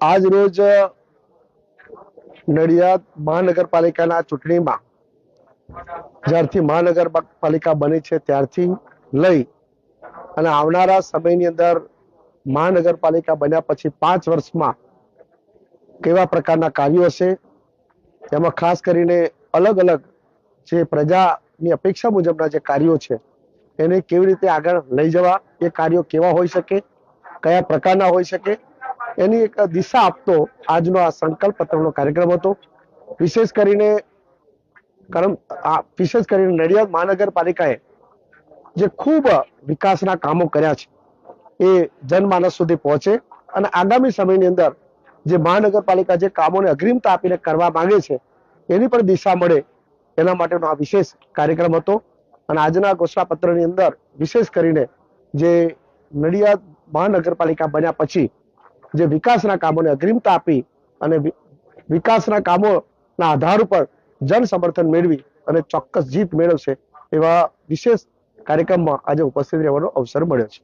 આજ રોજ નડિયાદ મહાનગરપાલિકાના ચૂંટણીમાં જ્યારથી મહાનગરપાલિકા બની છે ત્યારથી લઈ અને આવનારા સમયની અંદર મહાનગરપાલિકા બન્યા પછી 5 વર્ષમાં કેવા પ્રકારના કાર્યો હશે, એમાં ખાસ કરીને અલગ અલગ જે પ્રજાની અપેક્ષા મુજબના જે કાર્યો છે એને કેવી રીતે આગળ લઈ જવા, એ કાર્યો કેવા હોઈ શકે, કયા પ્રકારના હોઈ શકે, એની એક દિશા આપતો આજનો આ સંકલ્પ પત્રનો કાર્યક્રમ હતો. વિશેષ કરીને નડિયાદ મહાનગરપાલિકાએ જે ખૂબ વિકાસના કામો કર્યા છે એ જનમાનસ સુધી પહોંચે અને આગામી સમયની અંદર જે મહાનગરપાલિકા જે કામોને અગ્રિમતા આપીને કરવા માંગે છે એની પણ દિશા મળે, એના માટેનો આ વિશેષ કાર્યક્રમ હતો. અને આજના ઘોષણાપત્રની અંદર વિશેષ કરીને જે નડિયાદ મહાનગરપાલિકા બન્યા પછી જે વિકાસના કામોને અગ્રિમતા આપી અને વિકાસના કામોના આધાર ઉપર જન સમર્થન મેળવી અને ચોક્કસ જીત મેળવશે એવા વિશેષ કાર્યક્રમમાં આજે ઉપસ્થિત રહેવાનો અવસર મળ્યો છે.